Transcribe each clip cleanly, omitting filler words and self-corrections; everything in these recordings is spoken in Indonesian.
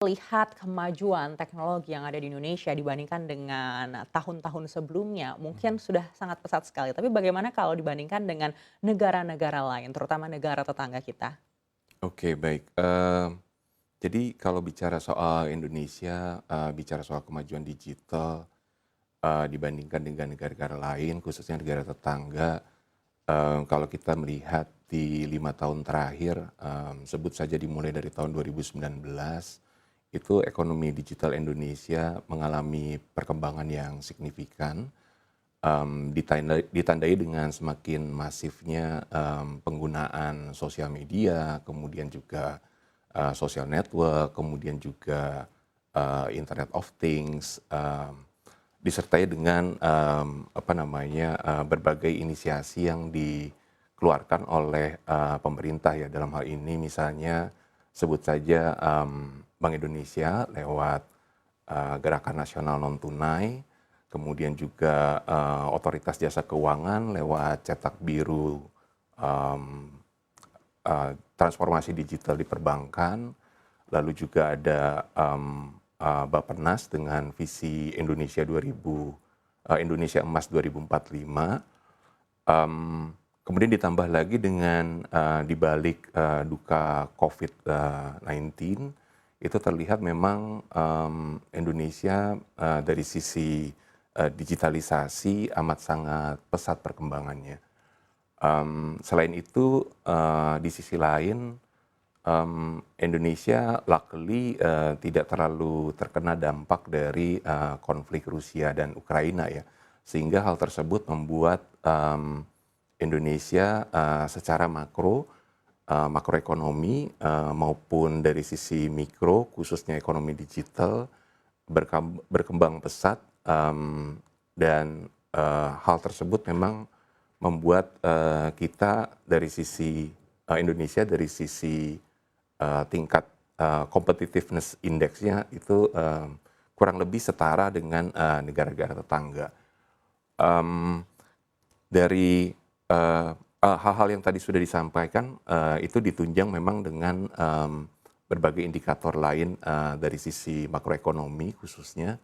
Lihat kemajuan teknologi yang ada di Indonesia dibandingkan dengan tahun-tahun sebelumnya, mungkin sudah sangat pesat sekali. Tapi bagaimana kalau dibandingkan dengan negara-negara lain, terutama negara tetangga kita? Oke, baik. Jadi kalau bicara soal Indonesia, bicara soal kemajuan digital, dibandingkan dengan negara-negara lain, khususnya negara tetangga, kalau kita melihat di 5 tahun terakhir, sebut saja dimulai dari tahun 2019, itu ekonomi digital Indonesia mengalami perkembangan yang signifikan, ditandai dengan semakin masifnya, penggunaan sosial media, kemudian juga social network, kemudian juga Internet of Things, disertai dengan berbagai inisiasi yang dikeluarkan oleh pemerintah ya dalam hal ini misalnya sebut saja Bank Indonesia lewat Gerakan Nasional Non Tunai, kemudian juga Otoritas Jasa Keuangan lewat Cetak Biru, mmm, transformasi digital di perbankan, lalu juga ada Bappenas dengan visi Indonesia Emas 2045, kemudian ditambah lagi dengan di balik duka COVID-19 itu terlihat memang Indonesia dari sisi digitalisasi amat sangat pesat perkembangannya. Selain itu, di sisi lain, Indonesia luckily tidak terlalu terkena dampak dari konflik Rusia dan Ukraina ya. Sehingga hal tersebut membuat Indonesia secara makroekonomi maupun dari sisi mikro khususnya ekonomi digital berkembang pesat, dan hal tersebut memang membuat kita dari sisi Indonesia dari sisi tingkat competitiveness index-nya itu kurang lebih setara dengan negara-negara tetangga. Mmm, dari hal-hal yang tadi sudah disampaikan, itu ditunjang memang dengan berbagai indikator lain dari sisi makroekonomi khususnya.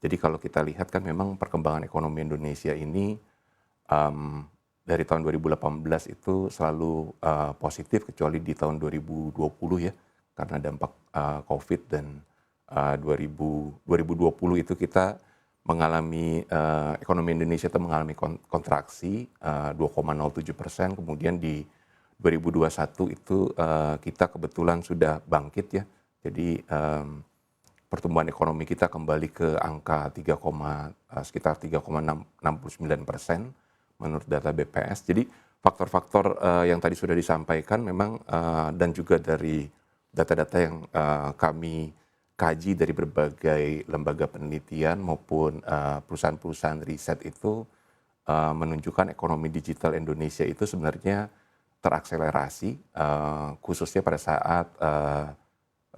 Jadi kalau kita lihat kan memang perkembangan ekonomi Indonesia ini, mmm, dari tahun 2018 itu selalu positif kecuali di tahun 2020 ya, karena dampak Covid dan 2020 itu kita mengalami ekonomi Indonesia itu mengalami kontraksi 2,07%, kemudian di 2021 itu kita kebetulan sudah bangkit ya. Jadi pertumbuhan ekonomi kita kembali ke angka sekitar 3,69% menurut data BPS. Jadi faktor-faktor yang tadi sudah disampaikan memang dan juga dari data-data yang kami kaji dari berbagai lembaga penelitian maupun perusahaan-perusahaan riset itu menunjukkan ekonomi digital Indonesia itu sebenarnya terakselerasi, khususnya pada saat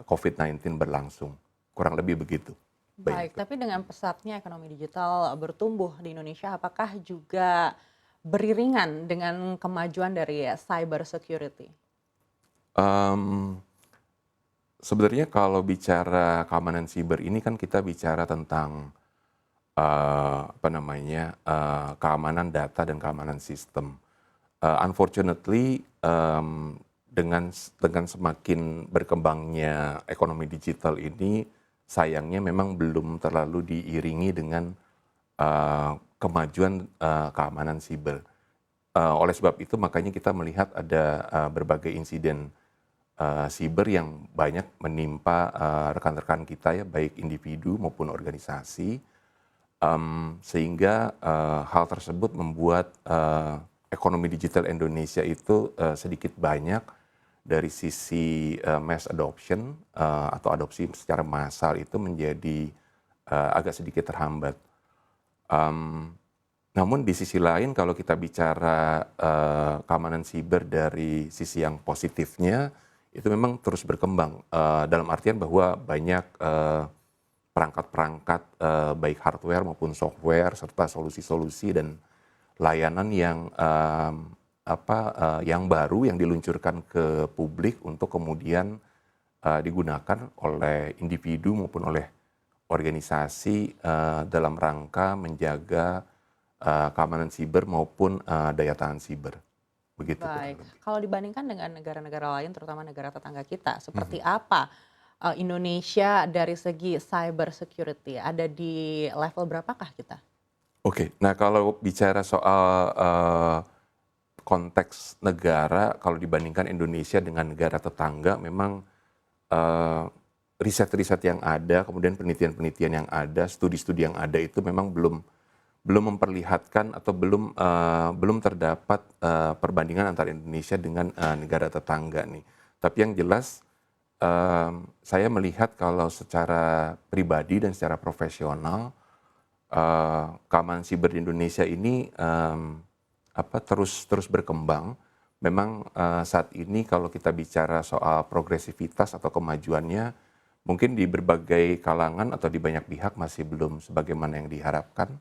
COVID-19 berlangsung, kurang lebih begitu, Mbak Baik, Ineke. tapi dengan pesatnya ekonomi digital bertumbuh di Indonesia, apakah juga beriringan dengan kemajuan dari cyber security? Mmm, Sebenarnya kalau bicara keamanan siber ini kan kita bicara tentang keamanan data dan keamanan sistem. Unfortunately, dengan semakin berkembangnya ekonomi digital ini, sayangnya memang belum terlalu diiringi dengan kemajuan keamanan siber. Oleh sebab itu makanya kita melihat ada berbagai insiden siber yang banyak menimpa rekan-rekan kita ya, baik individu maupun organisasi. Sehingga hal tersebut membuat ekonomi digital Indonesia itu sedikit banyak dari sisi mass adoption atau adopsi secara massal itu menjadi agak sedikit terhambat. Mmm, Namun di sisi lain kalau kita bicara keamanan siber dari sisi yang positifnya, itu memang terus berkembang, dalam artian bahwa banyak perangkat-perangkat, baik hardware maupun software, serta solusi-solusi dan layanan yang baru yang diluncurkan ke publik untuk kemudian digunakan oleh individu maupun oleh organisasi dalam rangka menjaga keamanan siber maupun daya tahan siber. Begitu kurang Baik, lebih. kalau dibandingkan dengan negara-negara lain terutama negara tetangga kita, seperti Mhm. apa, Indonesia dari segi cyber security? Ada di level berapakah kita? Oke, nah kalau bicara soal konteks negara, kalau dibandingkan Indonesia dengan negara tetangga, memang eee, riset-riset yang ada, kemudian penelitian-penelitian yang ada, studi-studi yang ada itu memang belum memperlihatkan atau belum terdapat perbandingan antara Indonesia dengan negara tetangga nih. Tapi yang jelas saya melihat kalau secara pribadi dan secara profesional keamanan siber di Indonesia ini terus terus berkembang. Memang saat ini kalau kita bicara soal progresivitas atau kemajuannya, mungkin di berbagai kalangan atau di banyak pihak masih belum sebagaimana yang diharapkan.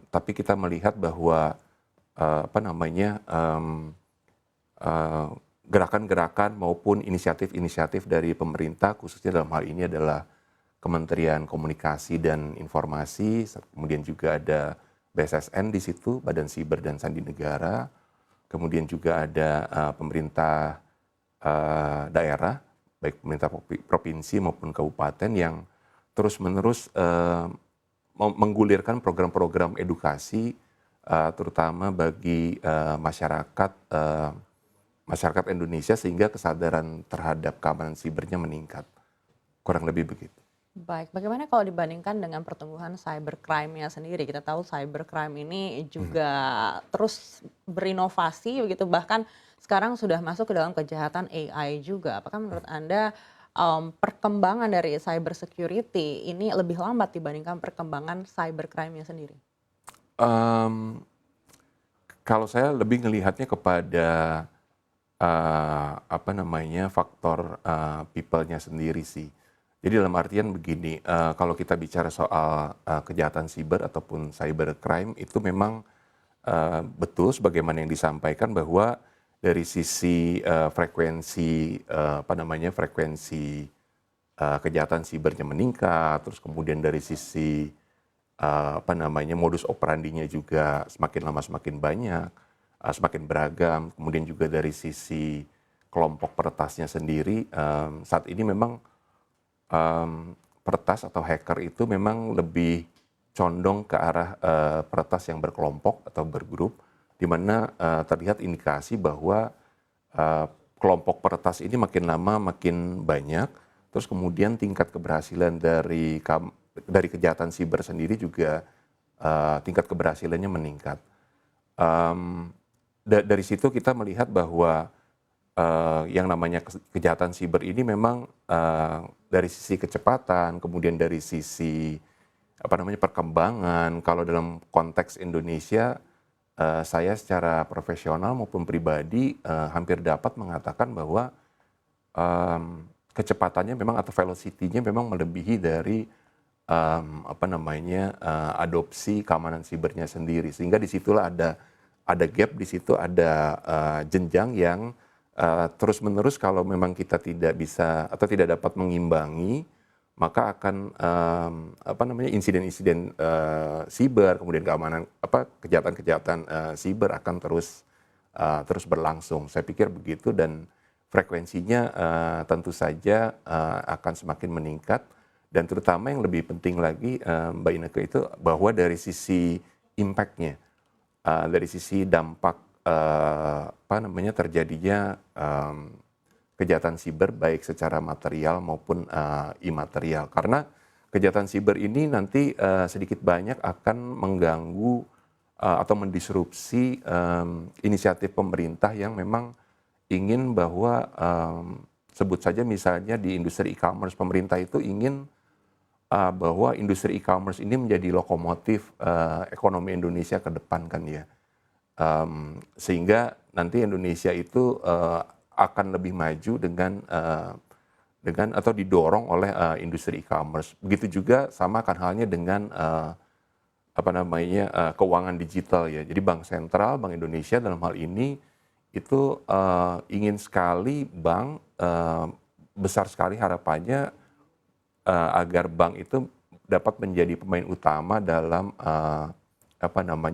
Tapi kita melihat bahwa apa namanya eee, gerakan-gerakan maupun inisiatif-inisiatif dari pemerintah, khususnya dalam hal ini adalah Kementerian Komunikasi dan Informasi, kemudian juga ada BSSN di situ, Badan Siber dan Sandi Negara, kemudian juga ada pemerintah daerah, baik pemerintah provinsi maupun kabupaten yang terus-menerus menggulirkan program-program edukasi, terutama bagi masyarakat Indonesia sehingga kesadaran terhadap keamanan sibernya meningkat, kurang lebih begitu. Baik, bagaimana kalau dibandingkan dengan pertumbuhan cybercrime-nya sendiri? Kita tahu cybercrime ini Mhm, juga terus berinovasi begitu, bahkan sekarang sudah masuk ke dalam kejahatan AI juga. Apakah menurut Anda, perkembangan dari cyber security ini lebih lambat dibandingkan perkembangan cybercrime-nya sendiri? mmm, kalau saya lebih ngelihatnya kepada apa namanya, faktor people-nya sendiri sih. Jadi dalam artian begini, kalau kita bicara soal kejahatan siber ataupun cybercrime itu memang betul sebagaimana yang disampaikan bahwa dari sisi frekuensi kejahatan sibernya meningkat, terus kemudian dari sisi modus operandinya juga semakin lama semakin banyak, semakin beragam. Kemudian juga dari sisi kelompok peretasnya sendiri, saat ini memang peretas atau hacker itu memang lebih condong ke arah peretas yang berkelompok atau bergrup, di mana terlihat indikasi bahwa eee, kelompok peretas ini makin lama makin banyak, terus kemudian tingkat keberhasilan dari kejahatan siber sendiri juga tingkat keberhasilannya meningkat. Mmm, dari situ kita melihat bahwa yang namanya kejahatan siber ini memang dari sisi kecepatan, kemudian dari sisi perkembangan, kalau dalam konteks Indonesia, saya secara profesional maupun pribadi hampir dapat mengatakan bahwa kecepatannya memang atau velocity-nya memang melebihi dari adopsi keamanan sibernya sendiri. Sehingga di situlah ada gap, di situ ada jenjang yang terus-menerus kalau memang kita tidak bisa atau tidak dapat mengimbangi, maka akan insiden-insiden siber, kemudian kejahatan-kejahatan siber akan terus berlangsung. Saya pikir begitu dan frekuensinya tentu saja akan semakin meningkat dan terutama yang lebih penting lagi, Mbak Inneke itu bahwa dari sisi impact-nya, dari sisi dampak, terjadinya, kejahatan siber baik secara material maupun imaterial. Karena kejahatan siber ini nanti sedikit banyak akan mengganggu atau mendisrupsi inisiatif pemerintah yang memang ingin bahwa sebut saja misalnya di industri e-commerce, pemerintah itu ingin bahwa industri e-commerce ini menjadi lokomotif ekonomi Indonesia ke depan kan ya. Sehingga nanti Indonesia itu akan lebih maju dengan atau didorong oleh industri e-commerce. Begitu juga sama kan halnya dengan keuangan digital ya. Jadi Bank Sentral, Bank Indonesia dalam hal ini itu ingin sekali bank besar sekali harapannya agar bank itu dapat menjadi pemain utama dalam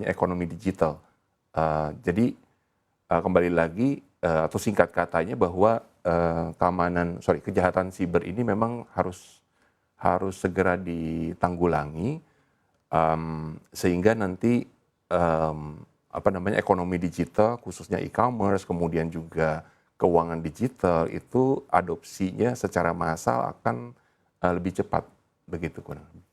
ekonomi digital. Jadi kembali lagi atau singkat katanya bahwa kejahatan siber ini memang harus segera ditanggulangi, sehingga nanti ekonomi digital khususnya e-commerce kemudian juga keuangan digital itu adopsinya secara massal akan lebih cepat, begitu kurang lebih.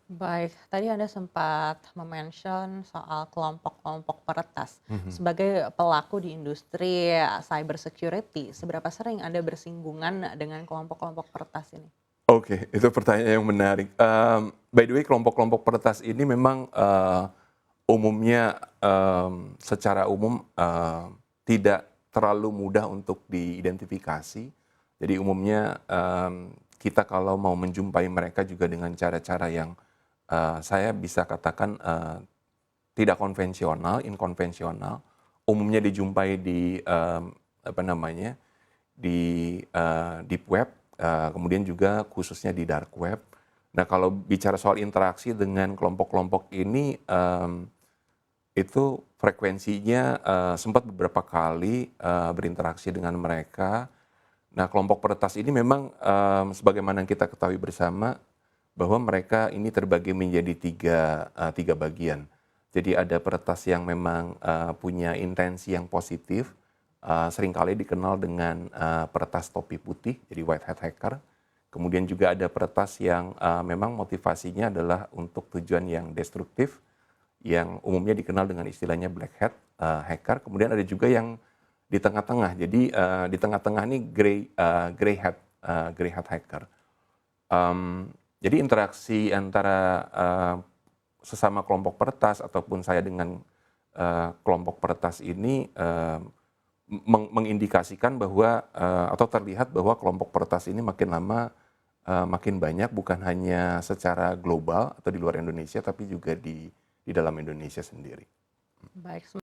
Baik, tadi Anda sempat memention soal kelompok-kelompok peretas. Sebagai pelaku di industri cyber security, seberapa sering Anda bersinggungan dengan kelompok-kelompok peretas ini? Oke, itu pertanyaan yang menarik. By the way, kelompok-kelompok peretas ini memang umumnya secara umum tidak terlalu mudah untuk diidentifikasi. Jadi umumnya kita kalau mau menjumpai mereka juga dengan cara-cara yang saya bisa katakan tidak konvensional, inkonvensional. Umumnya dijumpai di deep web, kemudian juga khususnya di dark web. Nah, kalau bicara soal interaksi dengan kelompok-kelompok ini, itu frekuensinya sempat beberapa kali berinteraksi dengan mereka. Nah, kelompok peretas ini memang sebagaimana kita ketahui bersama bahwa mereka ini terbagi menjadi tiga bagian. Jadi ada peretas yang memang punya intensi yang positif, seringkali dikenal dengan peretas topi putih, jadi white hat hacker. Kemudian juga ada peretas yang memang motivasinya adalah untuk tujuan yang destruktif, yang umumnya dikenal dengan istilahnya black hat hacker. Kemudian ada juga yang di tengah-tengah, jadi di tengah-tengah ini gray hat hacker. Jadi interaksi antara sesama kelompok peretas ataupun saya dengan kelompok peretas ini mengindikasikan bahwa atau terlihat bahwa kelompok peretas ini makin lama makin banyak, bukan hanya secara global atau di luar Indonesia, tapi juga di dalam Indonesia sendiri. Baik.